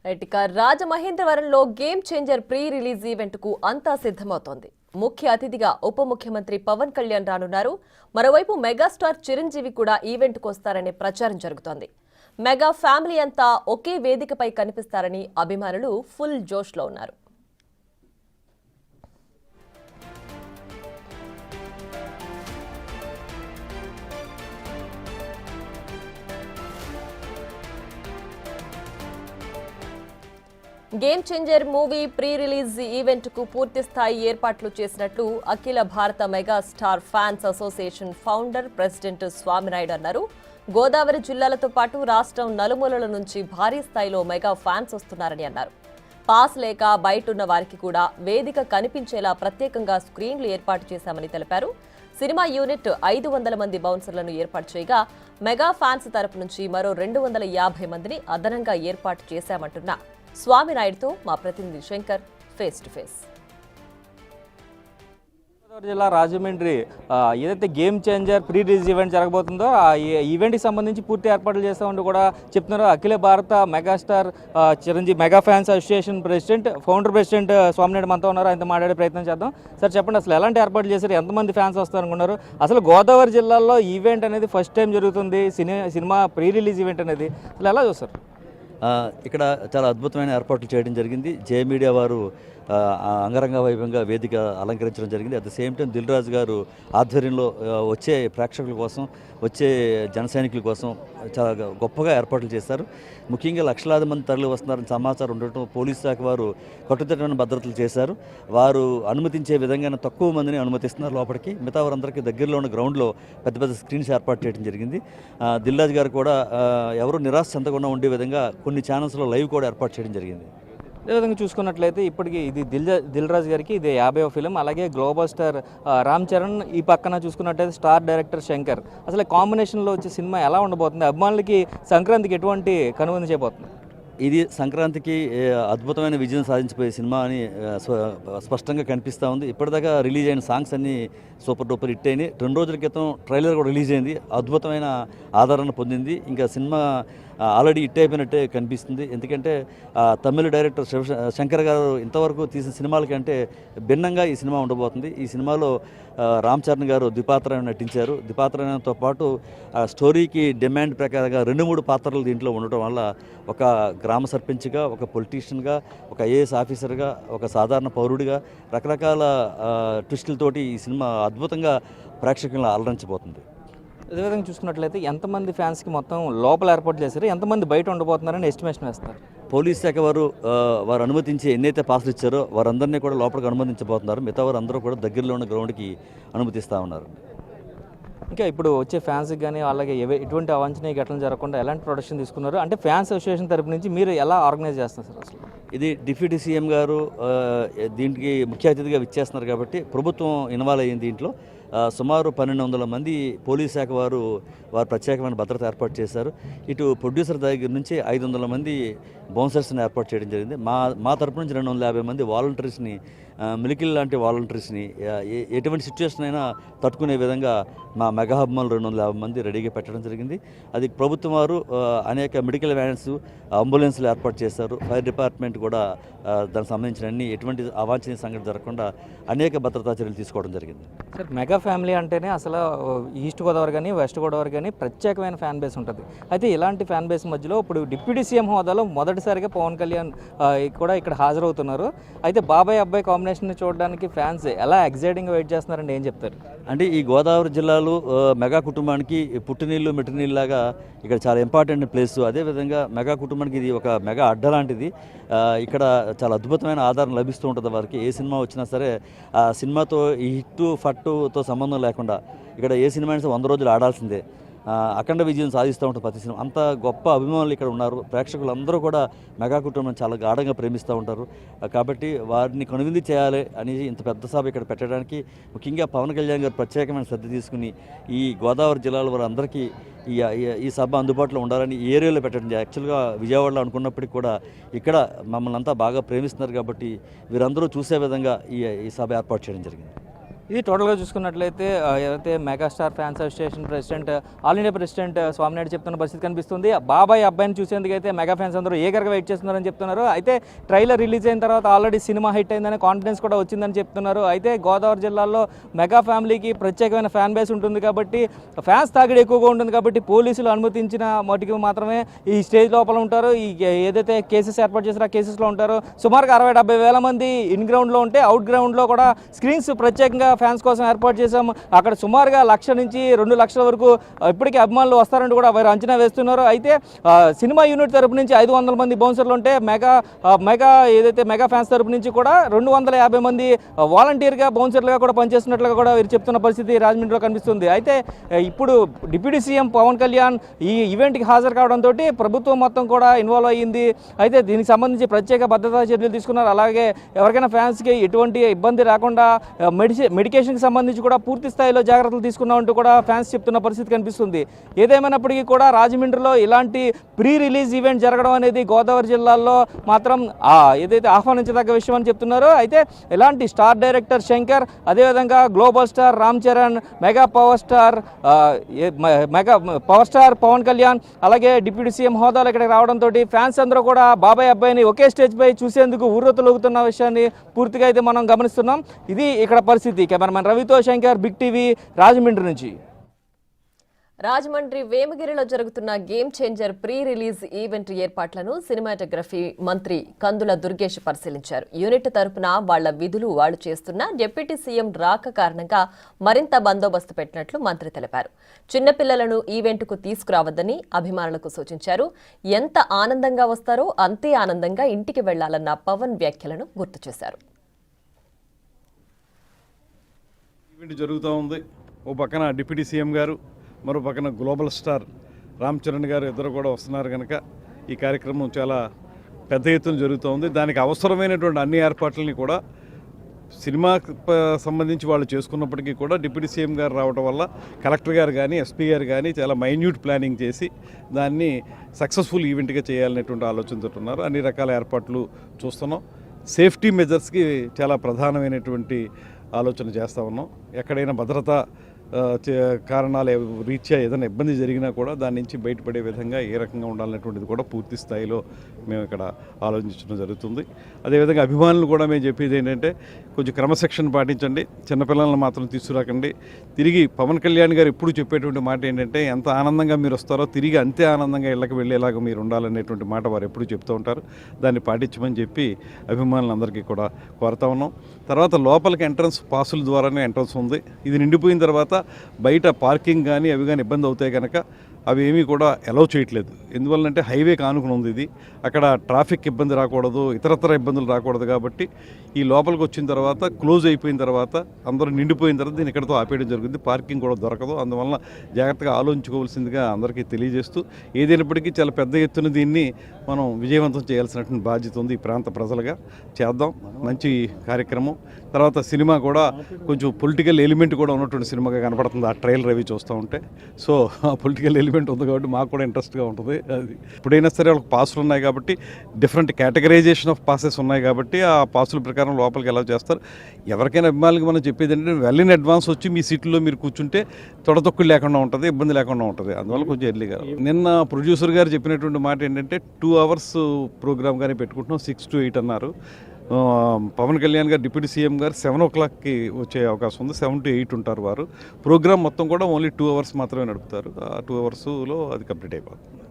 Right ఇక రాజమహేంద్రవరంలో game changer pre release event కు అంతా సిద్ధమవుతోంది. ముఖ్య అతిథిగా ఉప ముఖ్యమంత్రి పవన్ కళ్యాణ్ రానున్నారు. మరోవైపు మెగాస్టార్ చిరంజీవి కూడా ఈవెంట్ కు వస్తారనే ప్రచారం జరుగుతోంది. మెగా ఫ్యామిలీ అంతా ఒకే వేదికపై కనిపిస్తారని అభిమానులు ఫుల్ జోష్లో ఉన్నారు. Game changer movie pre release event కు పూర్తి స్థాయి ఏర్పాట్లు చేసినట్లు అఖిల భారత mega star fans association founder president Swami Naidu అన్నారు. గోదావరి జిల్లాలతో పాటు రాష్ట్రం నలుమూలల నుంచి భారీ స్థాయిలో మెగా ఫ్యాన్స్ వస్తున్నారని అన్నారు. పాస్ లేక బయటున్న వారికి కూడా వేదిక కనిపించేలా ప్రత్యేకంగా స్క్రీన్లు ఏర్పాటు చేశామని తెలిపారు. సినిమా యూనిట్ 500 మంది బౌన్సర్లను ఏర్పాటు చేయగా మెగా ఫ్యాన్స్ తరపు నుంచి మరో 250 మందిని అదనంగా ఏర్పాటు చేశామంటున్న స్వామినాయుడుతో మా ప్రతినిధి Shankar face to face. Godavari జిల్లా రాజమండ్రి ఏదైతే game changer pre release event జరగబోతుందో ఆ ఈవెంట్కి సంబంధించి పూర్తి ఏర్పాట్లు చేస్తామంటూ కూడా చెప్తున్నారు అఖిల భారత megastar Chiranjeevi mega fans association founder president Swami Naidu మనతో ఉన్నారు. ఆయనతో మాట్లాడే ప్రయత్నం చేద్దాం. సార్ చెప్పండి, అసలు ఎలాంటి ఏర్పాట్లు చేశారు, ఎంతమంది ఫ్యాన్స్ వస్తారనుకున్నారు? అసలు గోదావరి జిల్లాలో ఈవెంట్ అనేది ఫస్ట్ టైం జరుగుతుంది, సినిమా ప్రీ రిలీజ్ ఈవెంట్ అనేది అసలు ఎలా చూస్తారు? ఇక్కడ చాలా అద్భుతమైన ఏర్పాట్లు చేయడం జరిగింది. జే మీడియా వారు అంగరంగ వైభవంగా వేదిక అలంకరించడం జరిగింది. At the same time Dil Raju గారు ఆధ్వర్యంలో వచ్చే ప్రేక్షకుల కోసం, వచ్చే జన సైనికుల కోసం చాలా గొప్పగా ఏర్పాట్లు చేశారు. ముఖ్యంగా లక్షలాది మంది తరలి వస్తున్నారని సమాచారం ఉండటం పోలీసు శాఖ వారు కట్టుదిట్టమైన భద్రతలు చేశారు. వారు అనుమతించే విధంగా తక్కువ మందిని అనుమతిస్తున్నారు లోపలికి. మిగతా వారందరికీ దగ్గరలో ఉన్న గ్రౌండ్లో పెద్ద పెద్ద స్క్రీన్స్ ఏర్పాటు చేయడం జరిగింది. దిల్ రాజు గారు కూడా ఎవరు నిరాశ చెందకుండా ఉండే విధంగా కొన్ని ఛానల్స్లో లైవ్ కూడా ఏర్పాటు చేయడం జరిగింది. అదేవిధంగా చూసుకున్నట్లయితే ఇప్పటికీ ఇది దిల్ రాజు గారికి ఇది 50వ ఫిలిం. అలాగే గ్లోబల్ స్టార్ రామ్ చరణ్, ఈ పక్కన చూసుకున్నట్లయితే స్టార్ డైరెక్టర్ శంకర్. అసలు కాంబినేషన్లో వచ్చే సినిమా ఎలా ఉండబోతుంది? అభిమానులకి సంక్రాంతికి ఎటువంటి కనుగొని చేయబోతుంది? ఇది సంక్రాంతికి అద్భుతమైన విజయం సాధించిపోయే సినిమా అని స్పష్టంగా కనిపిస్తూ ఉంది. ఇప్పటిదాకా రిలీజ్ అయిన సాంగ్స్ అన్నీ సూపర్ డూపర్ హిట్ అయినాయి. 2 రోజుల క్రితం ట్రైలర్ కూడా రిలీజ్ అయింది, అద్భుతమైన ఆదరణ పొందింది. ఇంకా సినిమా ఆల్రెడీ హిట్ అయిపోయినట్టే కనిపిస్తుంది. ఎందుకంటే తమిళ డైరెక్టర్ శంకర్ గారు ఇంతవరకు తీసిన సినిమాల కంటే భిన్నంగా ఈ సినిమా ఉండబోతుంది. ఈ సినిమాలో రామ్ చరణ్ గారు ద్విపాత్రను నటించారు. ద్విపాత్రతో పాటు స్టోరీకి డిమాండ్ ప్రకారంగా 2-3 పాత్రలు దీంట్లో ఉండటం వల్ల ఒక గ్రామ సర్పంచ్గా, ఒక పొలిటీషియన్గా, ఒక ఐఏఎస్ ఆఫీసర్గా, ఒక సాధారణ పౌరుడిగా రకరకాల ట్విస్టులతోటి ఈ సినిమా అద్భుతంగా ప్రేక్షకులను అలరించబోతుంది. అదేవిధంగా చూసుకున్నట్లయితే ఎంతమంది ఫ్యాన్స్కి మొత్తం లోపల ఏర్పాటు చేశారు, ఎంతమంది బయట ఉండబోతున్నారని ఎస్టిమేషన్ వేస్తారు? పోలీస్ శాఖ వారు అనుమతించి ఎన్నైతే పాసులు ఇచ్చారో వారందరినీ కూడా లోపలికి అనుమతించబోతున్నారు. మిగతా వారు అందరూ కూడా దగ్గరలో ఉన్న గ్రౌండ్కి అనుమతిస్తూ ఉన్నారు. ఇంకా ఇప్పుడు వచ్చే ఫ్యాన్స్కి కానీ అలాగే ఎటువంటి అవాంఛనీయ ఘటనలు జరగకుండా ఎలాంటి ప్రొటెక్షన్ తీసుకున్నారు? అంటే ఫ్యాన్స్ అసోసియేషన్ తరపు నుంచి మీరు ఎలా ఆర్గనైజ్ చేస్తున్నారు సార్? అసలు ఇది డిప్యూటీ సీఎం గారు దీనికి ముఖ్య అతిథిగా విచ్చేస్తున్నారు కాబట్టి ప్రభుత్వం ఇన్వాల్వ్ అయ్యింది. దీంట్లో సుమారు 1200 మంది పోలీస్ శాఖ వారు ప్రత్యేకమైన భద్రత ఏర్పాటు చేశారు. ఇటు ప్రొడ్యూసర్ దగ్గర నుంచి 500 మంది బౌన్సర్స్ని ఏర్పాటు చేయడం జరిగింది. మా తరపు నుంచి 250 మంది వాలంటీర్స్ని, మిలికిల్ లాంటి వాలంటీర్స్ని ఎటువంటి సిచ్యువేషన్ అయినా తట్టుకునే విధంగా మా మెగా హబ్మాలు 250 మంది రెడీగా పెట్టడం జరిగింది. అది ప్రభుత్వం వారు అనేక మెడికల్ వ్యాన్స్, అంబులెన్స్లు ఏర్పాటు చేశారు. ఫైర్ డిపార్ట్మెంట్ కూడా దానికి సంబంధించిన ఎటువంటి అవాంఛనీయ సంఘటన జరగకుండా అనేక భద్రతా చర్యలు తీసుకోవడం జరిగింది. సార్, మెగా ఫ్యామిలీ అంటేనే అసలు ఈస్ట్ గోదావరి కానీ వెస్ట్ గోదావరి కానీ ప్రత్యేకమైన ఫ్యాన్ బేస్ ఉంటుంది. అయితే ఇలాంటి ఫ్యాన్ బేస్ మధ్యలో ఇప్పుడు డిప్యూటీ సీఎం హోదాలో మొదటిసారిగా పవన్ కళ్యాణ్ కూడా ఇక్కడ హాజరవుతున్నారు. అయితే బాబాయ్ అబ్బాయి కాంబినేషన్ చూడడానికి ఫ్యాన్స్ ఎలా ఎగ్జైటింగ్గా వెయిట్ చేస్తున్నారంటే ఏం చెప్తారు? అంటే ఈ గోదావరి జిల్లాలో మెగా కుటుంబానికి పుట్టినీళ్ళు మెట్టినీళ్ళలాగా ఇక్కడ చాలా ఇంపార్టెంట్ ప్లేస్. అదేవిధంగా మెగా కుటుంబానికి ఇది ఒక మెగా అడ్డ లాంటిది. ఇక్కడ చాలా అద్భుతమైన ఆదరణ లభిస్తూ ఉంటుంది వారికి. ఏ సినిమా వచ్చినా సరే ఆ సినిమాతో ఈ హిట్టు ఫట్టుతో సంబంధం లేకుండా ఇక్కడ ఏ సినిమా అయినా 100 రోజులు ఆడాల్సిందే. అఖండ విజయం సాధిస్తూ ఉంటుంది ప్రతి సినిమా. అంత గొప్ప అభిమానులు ఇక్కడ ఉన్నారు. ప్రేక్షకులు అందరూ కూడా మెగా కుటుంబం చాలా గాఢంగా ప్రేమిస్తూ ఉంటారు. కాబట్టి వారిని కనువిందు చేయాలి అని ఇంత పెద్ద సభ ఇక్కడ పెట్టడానికి ముఖ్యంగా పవన్ కళ్యాణ్ గారు ప్రత్యేకమైన శ్రద్ధ తీసుకుని ఈ గోదావరి జిల్లాల వారందరికీ ఈ సభ అందుబాటులో ఉండాలని ఈ ఏరియాలో పెట్టడం. యాక్చువల్గా విజయవాడలో అనుకున్నప్పటికీ కూడా ఇక్కడ మమ్మల్ని అంతా బాగా ప్రేమిస్తున్నారు కాబట్టి వీరందరూ చూసే విధంగా ఈ సభ ఏర్పాటు చేయడం జరిగింది. ఇది టోటల్గా చూసుకున్నట్లయితే ఏదైతే megastar fans association president all India president Swami Naidu చెప్తున్న పరిస్థితి కనిపిస్తుంది. బాబాయ్ అబ్బాయిని చూసేందుకైతే మెగా ఫ్యాన్స్ అందరూ ఏగరగా వెయిట్ చేస్తున్నారని చెప్తున్నారు. అయితే ట్రైలర్ రిలీజ్ అయిన తర్వాత ఆల్రెడీ సినిమా హిట్ అయిందని కాన్ఫిడెన్స్ కూడా వచ్చిందని చెప్తున్నారు. అయితే గోదావరి జిల్లాలో మెగా ఫ్యామిలీకి ప్రత్యేకమైన ఫ్యాన్ బేస్ ఉంటుంది కాబట్టి ఫ్యాన్స్ తాకిడి ఎక్కువగా ఉంటుంది కాబట్టి పోలీసులు అనుమతించిన మటుకు మాత్రమే ఈ స్టేజ్ లోపల ఉంటారు. ఈ ఏదైతే కేసెస్ ఏర్పాటు చేస్తారో ఆ కేసెస్లో ఉంటారు. సుమారుగా 60-70 వేల మంది ఇన్ గ్రౌండ్లో ఉంటే అవుట్ గ్రౌండ్లో కూడా స్క్రీన్స్ ప్రత్యేకంగా ఫ్యాన్స్ కోసం ఏర్పాటు చేశాం. అక్కడ సుమారుగా 1,00,000 నుంచి 2 లక్షల వరకు ఇప్పటికీ అభిమానులు వస్తారంటూ కూడా వారు అంచనా వేస్తున్నారు. అయితే సినిమా యూనిట్ తరపు నుంచి 500 మంది బౌన్సర్లు ఉంటే మెగా ఏదైతే మెగా ఫ్యాన్స్ తరపు నుంచి కూడా 250 మంది వాలంటీర్గా బౌన్సర్లుగా కూడా పనిచేస్తున్నట్లుగా కూడా వీరు చెప్తున్న పరిస్థితి రాజమండ్రిలో కనిపిస్తుంది. అయితే ఇప్పుడు డిప్యూటీ సీఎం పవన్ కళ్యాణ్ ఈ ఈవెంట్కి హాజరు కావడంతో ప్రభుత్వం మొత్తం కూడా ఇన్వాల్వ్ అయ్యింది. అయితే దీనికి సంబంధించి ప్రత్యేక భద్రతా చర్యలు తీసుకున్నారు. అలాగే ఎవరికైనా ఫ్యాన్స్కి ఎటువంటి ఇబ్బంది రాకుండా మెడికేషన్కి సంబంధించి కూడా పూర్తి స్థాయిలో జాగ్రత్తలు తీసుకున్నామంటూ కూడా ఫ్యాన్స్ చెప్తున్న పరిస్థితి కనిపిస్తుంది. ఏదేమైనప్పటికీ కూడా రాజమండ్రిలో ఇలాంటి ప్రీ రిలీజ్ ఈవెంట్ జరగడం అనేది గోదావరి జిల్లాలో మాత్రం ఏదైతే ఆహ్వానించదగ్గ విషయం అని చెప్తున్నారో. అయితే ఇలాంటి స్టార్ డైరెక్టర్ శంకర్, అదేవిధంగా global star Ram Charan, mega power star Pawan Kalyan, అలాగే డిప్యూటీ సీఎం హోదాలో ఇక్కడికి రావడంతో ఫ్యాన్స్ అందరూ కూడా బాబాయ్ అబ్బాయిని ఒకే స్టేజ్ పై చూసేందుకు ఊరొత్తులుగుతున్న విషయాన్ని పూర్తిగా అయితే మనం గమనిస్తున్నాం. ఇది ఇక్కడ పరిస్థితి. కెమెరామెన్ రవితో శంకర్, బిగ్ టీవీ, రాజమండ్రి నుంచి. రాజమండ్రి వేమగిరిలో జరుగుతున్న game changer pre release event ఏర్పాట్లను సినిమాటోగ్రఫీ మంత్రి కందుల దుర్గేష్ పరిశీలించారు. యూనిట్ తరపున వాళ్ల విధులు వాళ్లు చేస్తున్న డిప్యూటీ సీఎం రాక కారణంగా మరింత బందోబస్తు పెట్టినట్లు మంత్రి తెలిపారు. చిన్నపిల్లలను ఈవెంట్కు తీసుకురావద్దని అభిమానులకు సూచించారు. ఎంత ఆనందంగా వస్తారో అంతే ఆనందంగా ఇంటికి వెళ్లాలన్న పవన్ వ్యాఖ్యలను గుర్తు చేశారు. ఈవెంట్ జరుగుతూ ఉంది. ఓ పక్కన డిప్యూటీ సీఎం గారు, మరో పక్కన గ్లోబల్ స్టార్ రామ్ చరణ్ గారు ఇద్దరు కూడా వస్తున్నారు కనుక ఈ కార్యక్రమం చాలా పెద్ద ఎత్తున జరుగుతూ ఉంది. దానికి అవసరమైనటువంటి అన్ని ఏర్పాట్లని కూడా సినిమా సంబంధించి వాళ్ళు చేసుకున్నప్పటికీ కూడా డిప్యూటీ సీఎం గారు రావడం వల్ల కలెక్టర్ గారు కానీ ఎస్పీ గారు కానీ చాలా మైన్యూట్ ప్లానింగ్ చేసి దాన్ని సక్సెస్ఫుల్ ఈవెంట్గా చేయాలనేటువంటి ఆలోచనతో ఉన్నారు. అన్ని రకాల ఏర్పాట్లు చూస్తున్నాం. సేఫ్టీ మెజర్స్కి చాలా ప్రధానమైనటువంటి ఆలోచన చేస్తూ ఉన్నాం. ఎక్కడైనా భద్రతా కారణాల రీత్యా ఏదైనా ఇబ్బంది జరిగినా కూడా దాని నుంచి బయటపడే విధంగా ఏ రకంగా ఉండాలనేటువంటిది కూడా పూర్తి స్థాయిలో మేము ఇక్కడ ఆలోచించడం జరుగుతుంది. అదేవిధంగా అభిమానులు కూడా మేము చెప్పేది ఏంటంటే కొంచెం క్రమశిక్షణ పాటించండి, చిన్నపిల్లలను మాత్రం తీసుకురాకండి. తిరిగి పవన్ కళ్యాణ్ గారు ఎప్పుడు చెప్పేటువంటి మాట ఏంటంటే ఎంత ఆనందంగా మీరు వస్తారో తిరిగి అంతే ఆనందంగా ఇళ్ళకి వెళ్ళేలాగా మీరు ఉండాలనేటువంటి మాట వారు ఎప్పుడు చెప్తూ ఉంటారు. దాన్ని పాటించమని చెప్పి అభిమానులందరికీ కూడా కోరుతా ఉన్నాం. తర్వాత లోపలికి ఎంట్రన్స్ పాసుల ద్వారానే ఎంట్రన్స్ ఉంది. ఇది నిండిపోయిన తర్వాత బయట పార్కింగ్ కానీ అవి కానీ ఇబ్బంది అవుతాయి కనుక అవి ఏమీ కూడా అలౌ చేయట్లేదు. ఎందువల్లంటే హైవేకి ఆనుకుని ఉంది ఇది. అక్కడ ట్రాఫిక్ ఇబ్బంది రాకూడదు, ఇతరత్ర ఇబ్బందులు రాకూడదు కాబట్టి ఈ లోపలికి వచ్చిన తర్వాత క్లోజ్ అయిపోయిన తర్వాత అందరూ నిండిపోయిన తర్వాత దీన్ని ఇక్కడితో ఆపేయడం జరుగుతుంది. పార్కింగ్ కూడా దొరకదు. అందువల్ల జాగ్రత్తగా ఆలోచించుకోవాల్సిందిగా అందరికీ తెలియజేస్తూ ఏదైనప్పటికీ చాలా పెద్ద ఎత్తున దీన్ని మనం విజయవంతం చేయాల్సినటువంటి బాధ్యత ఉంది. ఈ ప్రాంత ప్రజలుగా చేద్దాం. మంచి కార్యక్రమం. తర్వాత సినిమా కూడా కొంచెం పొలిటికల్ ఎలిమెంట్ కూడా ఉన్నటువంటి సినిమాగా కనపడుతుంది ఆ ట్రైలర్ అవి చూస్తూ ఉంటే. సో ఆ పొలిటికల్ ఎలిమెంట్ ఉంది కాబట్టి మాకు కూడా ఇంట్రెస్ట్గా ఉంటుంది. అది ఇప్పుడైనా సరే వాళ్ళకి పాసులు ఉన్నాయి కాబట్టి డిఫరెంట్ కేటగరైజేషన్ ఆఫ్ పాసెస్ ఉన్నాయి కాబట్టి ఆ పాసుల ప్రకారం లోపలికి ఎలా చేస్తారు. ఎవరికైనా అభిమానులకి మనం చెప్పేది ఏంటంటే వెల్ ఇన్ అడ్వాన్స్ వచ్చి మీ సీట్లో మీరు కూర్చుంటే తొడతొక్కులు లేకుండా ఉంటుంది, ఇబ్బంది లేకుండా ఉంటుంది. అందువల్ల కొంచెం ఎర్లీగా. నిన్న ప్రొడ్యూసర్ గారు చెప్పినటువంటి మాట ఏంటంటే 2 hours ప్రోగ్రామ్ కానీ పెట్టుకుంటున్నాం, 6 to 8 అన్నారు. పవన్ కళ్యాణ్ గారు డిప్యూటీ సీఎం గారు 7 o'clockకి వచ్చే అవకాశం ఉంది. 7 to 8 ఉంటారు వారు. ప్రోగ్రామ్ మొత్తం కూడా ఓన్లీ 2 hours మాత్రమే నడుపుతారు. ఆ 2 hours అది కంప్లీట్ అయిపోతుంది.